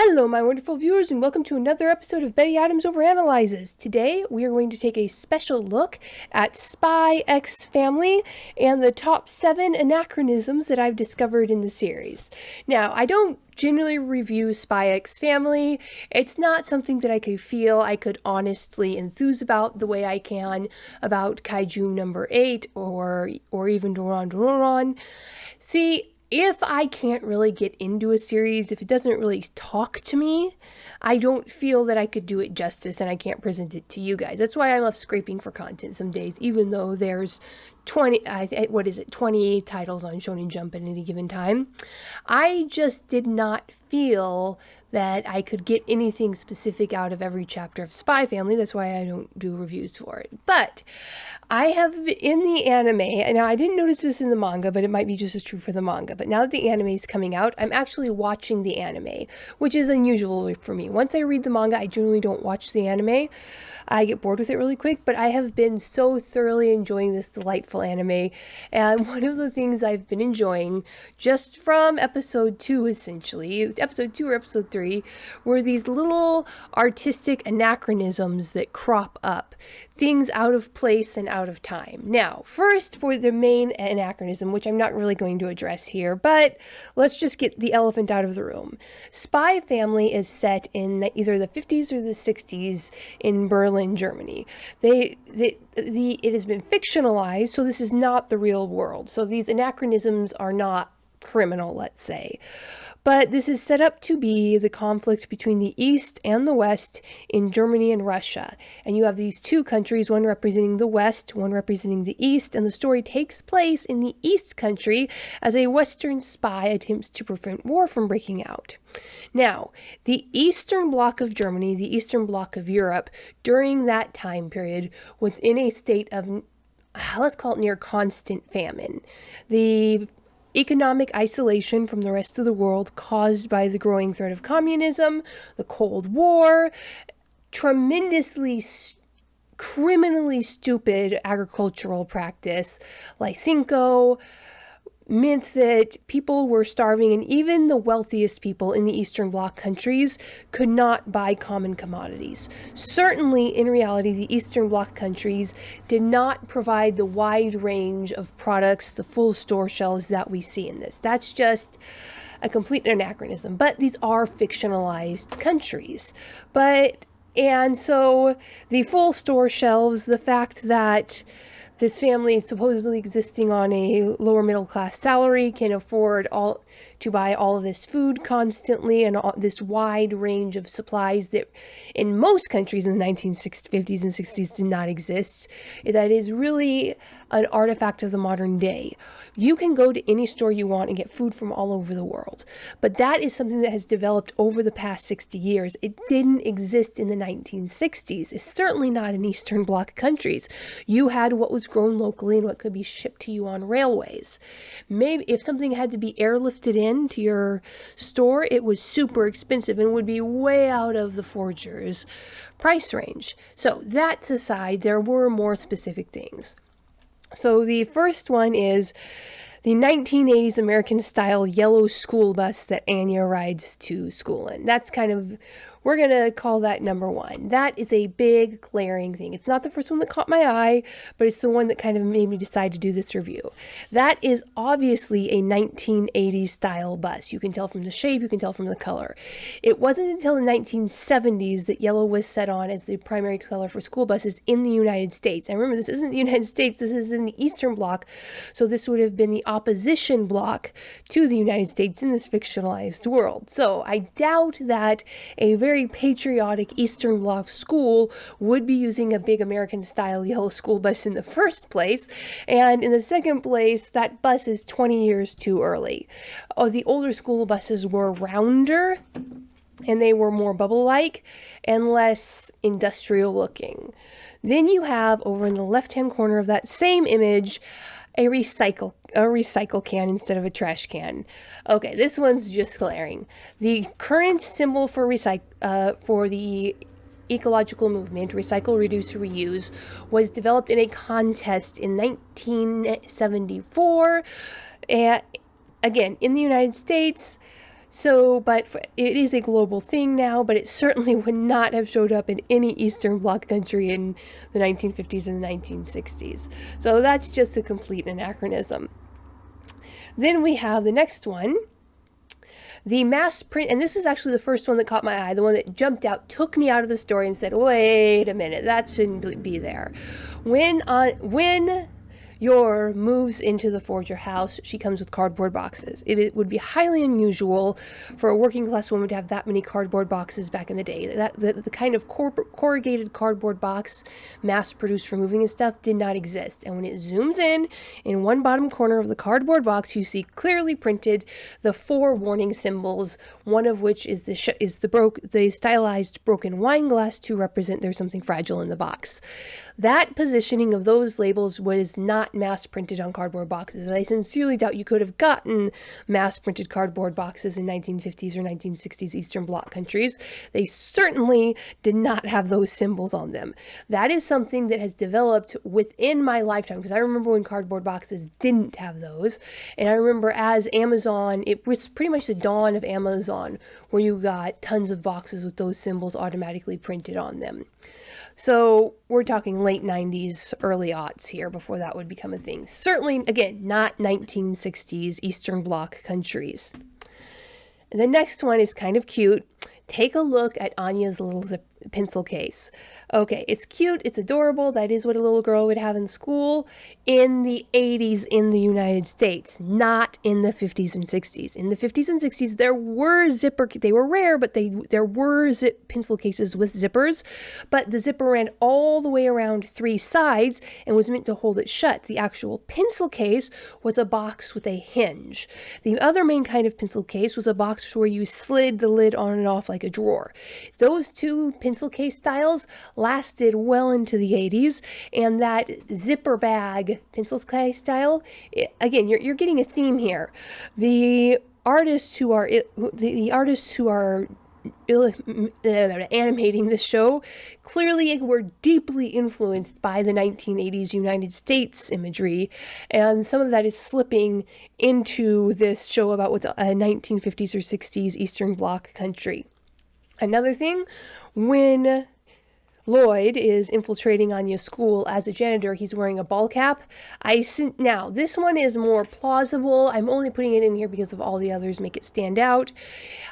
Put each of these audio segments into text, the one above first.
Hello, my wonderful viewers, and welcome to another episode of Betty Adams Overanalyzes. Today, we are going to take a special look at Spy X Family and the top 7 anachronisms that I've discovered in the series. Now, I don't generally review Spy X Family. It's not something that I could honestly enthuse about the way I can about Kaiju number 8 or even Doron Doron. See, if I can't really get into a series, if it doesn't really talk to me, I don't feel that I could do it justice and I can't present it to you guys. That's why I love scraping for content some days, even though there's 20 titles on Shonen Jump at any given time. I just did not feel that I could get anything specific out of every chapter of Spy Family. That's why I don't do reviews for it. But I have in the anime, and now I didn't notice this in the manga, but it might be just as true for the manga. But now that the anime is coming out, I'm actually watching the anime, which is unusual for me. Once I read the manga, I generally don't watch the anime. I get bored with it really quick, but I have been so thoroughly enjoying this delightful anime. And one of the things I've been enjoying just from episode 2, essentially, episode 2 or episode 3, were these little artistic anachronisms that crop up. Things out of place and out of time. Now, first for the main anachronism, which I'm not really going to address here, but let's just get the elephant out of the room. Spy Family is set in either the 50s or the 60s in Berlin, Germany. It has been fictionalized, so this is not the real world. So these anachronisms are not criminal, let's say. But this is set up to be the conflict between the East and the West in Germany and Russia. And you have these two countries, one representing the West, one representing the East, and the story takes place in the East country as a Western spy attempts to prevent war from breaking out. Now, the Eastern Bloc of Germany, the Eastern Bloc of Europe, during that time period was in a state of, let's call it near constant famine. The economic isolation from the rest of the world caused by the growing threat of communism, the Cold War, tremendously criminally stupid agricultural practice, Lysenko, meant that people were starving, and even the wealthiest people in the Eastern Bloc countries could not buy common commodities. Certainly, in reality, the Eastern Bloc countries did not provide the wide range of products, the full store shelves that we see in this. That's just a complete anachronism. But these are fictionalized countries. And so the full store shelves, the fact that this family, supposedly existing on a lower middle class salary, can afford to buy all of this food constantly and this wide range of supplies that in most countries in the 1950s and 60s did not exist. That is really an artifact of the modern day. You can go to any store you want and get food from all over the world. But that is something that has developed over the past 60 years. It didn't exist in the 1960s. It's certainly not in Eastern Bloc countries. You had what was grown locally and what could be shipped to you on railways. Maybe if something had to be airlifted in to your store, it was super expensive and would be way out of the forger's price range. So that aside, there were more specific things. So the first one is the 1980s American-style yellow school bus that Anya rides to school in. That's kind of, we're going to call that number 1. That is a big, glaring thing. It's not the first one that caught my eye, but it's the one that kind of made me decide to do this review. That is obviously a 1980s style bus. You can tell from the shape, you can tell from the color. It wasn't until the 1970s that yellow was set on as the primary color for school buses in the United States. And remember, this isn't the United States, this is in the Eastern Bloc, so this would have been the opposition bloc to the United States in this fictionalized world. So I doubt that a very patriotic Eastern Bloc school would be using a big American-style yellow school bus in the first place, and in the second place, that bus is 20 years too early. The older school buses were rounder, and they were more bubble-like and less industrial-looking. Then you have, over in the left-hand corner of that same image, a recycle can instead of a trash can. Okay, this one's just glaring. The current symbol for the ecological movement, recycle, reduce, reuse, was developed in a contest in 1974. Again, in the United States, So, it is a global thing now, but it certainly would not have showed up in any Eastern Bloc country in the 1950s and the 1960s. So that's just a complete anachronism. Then we have the next one. The mass print, and this is actually the first one that caught my eye, the one that jumped out, took me out of the story and said, wait a minute, that shouldn't be there. When Yor moves into the Forger house, she comes with cardboard boxes. It would be highly unusual for a working class woman to have that many cardboard boxes back in the day. The kind of corrugated cardboard box mass produced for moving and stuff did not exist. And when it zooms in one bottom corner of the cardboard box, you see clearly printed the 4 warning symbols, one of which is the stylized broken wine glass to represent there's something fragile in the box. That positioning of those labels was not mass printed on cardboard boxes. And I sincerely doubt you could have gotten mass printed cardboard boxes in 1950s or 1960s Eastern Bloc countries. They certainly did not have those symbols on them. That is something that has developed within my lifetime, because I remember when cardboard boxes didn't have those. And I remember as Amazon, it was pretty much the dawn of Amazon, where you got tons of boxes with those symbols automatically printed on them. So we're talking late 90s, early aughts here before that would become a thing. Certainly, again, not 1960s Eastern Bloc countries. And the next one is kind of cute. Take a look at Anya's little pencil case. Okay, it's cute, it's adorable, that is what a little girl would have in school in the 80s in the United States, not in the 50s and 60s. In the 50s and 60s, there were they were rare, but there were pencil cases with zippers, but the zipper ran all the way around 3 sides and was meant to hold it shut. The actual pencil case was a box with a hinge. The other main kind of pencil case was a box where you slid the lid on and off like a drawer. Those 2 pencil case styles lasted well into the 80s, and that zipper bag pencil case style, again, you're getting a theme here. The artists who are animating this show clearly were deeply influenced by the 1980s United States imagery, and some of that is slipping into this show about what's a 1950s or 60s Eastern Bloc country. Another thing, when Lloyd is infiltrating Anya's school as a janitor, he's wearing a ball cap. Now, this one is more plausible. I'm only putting it in here because of all the others make it stand out.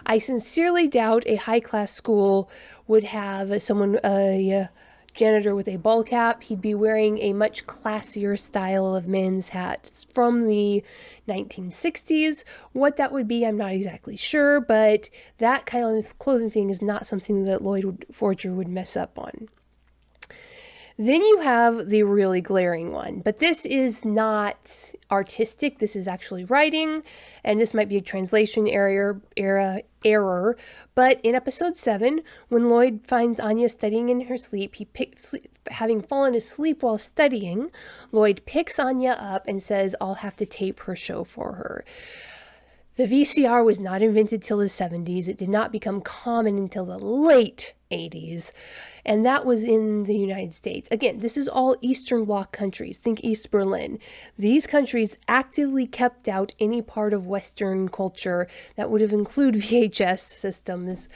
I sincerely doubt a high-class school would have a janitor with a ball cap. He'd be wearing a much classier style of men's hats from the 1960s. What that would be, I'm not exactly sure, but that kind of clothing thing is not something that Lloyd Forger would mess up on. Then you have the really glaring one, but this is not artistic. This is actually writing, and this might be a translation error. But in episode 7, when Lloyd finds Anya studying in her sleep, having fallen asleep while studying, Lloyd picks Anya up and says, "I'll have to tape her show for her." The VCR was not invented till the 70s. It did not become common until the late 80s, and that was in the United States. Again, this is all Eastern Bloc countries. Think East Berlin. These countries actively kept out any part of Western culture that would have included VHS systems,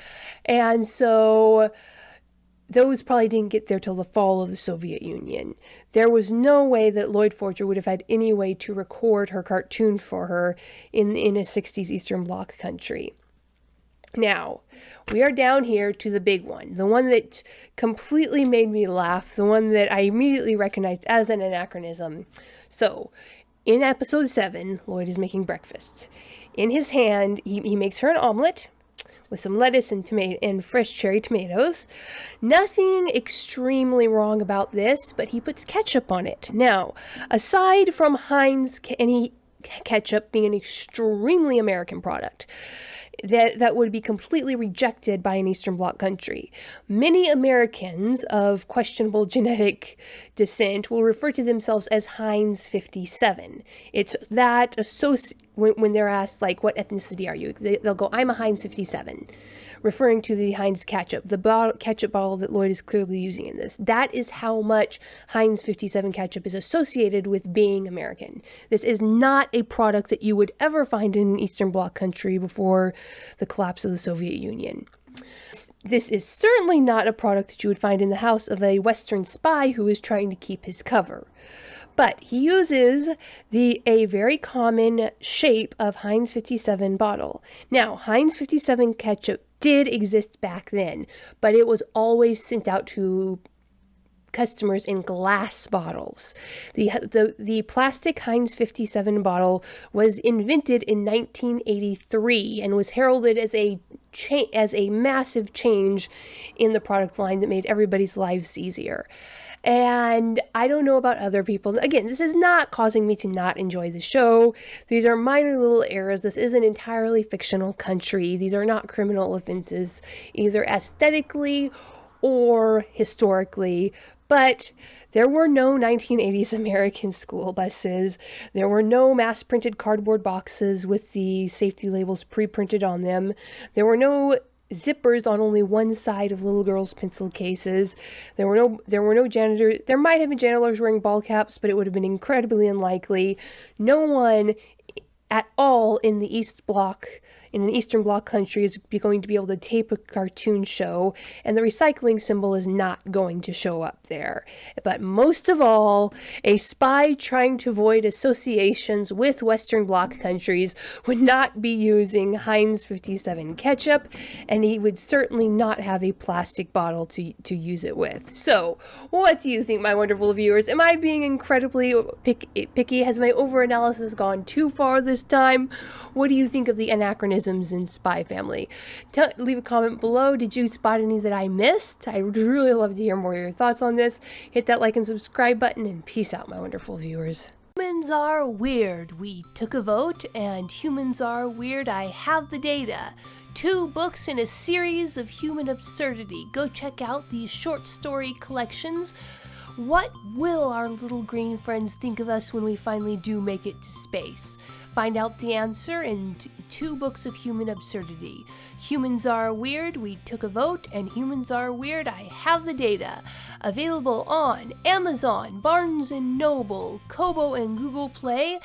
and so those probably didn't get there till the fall of the Soviet Union. There was no way that Lloyd Forger would have had any way to record her cartoon for her in a 60s Eastern Bloc country. Now, we are down here to the big one, the one that completely made me laugh, the one that I immediately recognized as an anachronism. So, in episode 7, Lloyd is making breakfast. In his hand, he makes her an omelet with some lettuce and tomato and fresh cherry tomatoes. Nothing extremely wrong about this, but he puts ketchup on it. Now, aside from Heinz ketchup being an extremely American product, that would be completely rejected by an Eastern Bloc country. Many Americans of questionable genetic descent will refer to themselves as Heinz 57. It's that when they're asked, like, what ethnicity are you? They'll go, I'm a Heinz 57. referring to the Heinz ketchup, ketchup bottle that Lloyd is clearly using in this. That is how much Heinz 57 ketchup is associated with being American. This is not a product that you would ever find in an Eastern Bloc country before the collapse of the Soviet Union. This is certainly not a product that you would find in the house of a Western spy who is trying to keep his cover. But he uses a very common shape of Heinz 57 bottle. Now, Heinz 57 ketchup did exist back then, but it was always sent out to customers in glass bottles. The plastic Heinz 57 bottle was invented in 1983 and was heralded as a massive change in the product line that made everybody's lives easier. And I don't know about other people. Again, this is not causing me to not enjoy the show. These are minor little errors. This is an entirely fictional country. These are not criminal offenses, either aesthetically or historically. But there were no 1980s American school buses. There were no mass-printed cardboard boxes with the safety labels pre-printed on them. There were no zippers on only one side of little girls' pencil cases. There were no janitors. There might have been janitors wearing ball caps, but it would have been incredibly unlikely. No one at all in the in an Eastern Bloc country is going to be able to tape a cartoon show, and the recycling symbol is not going to show up there. But most of all, a spy trying to avoid associations with Western Bloc countries would not be using Heinz 57 ketchup, and he would certainly not have a plastic bottle to use it with. So, what do you think, my wonderful viewers? Am I being incredibly picky? Has my over-analysis gone too far this time? What do you think of the anachronisms in Spy Family? Leave a comment below. Did you spot any that I missed? I would really love to hear more of your thoughts on this. Hit that like and subscribe button, and peace out, my wonderful viewers. Humans are weird. We took a vote, and humans are weird. I have the data. 2 books in a series of human absurdity. Go check out these short story collections. What will our little green friends think of us when we finally do make it to space? Find out the answer in 2 books of human absurdity. Humans Are Weird, We Took a Vote, and Humans Are Weird, I Have the Data. Available on Amazon, Barnes & Noble, Kobo, and Google Play.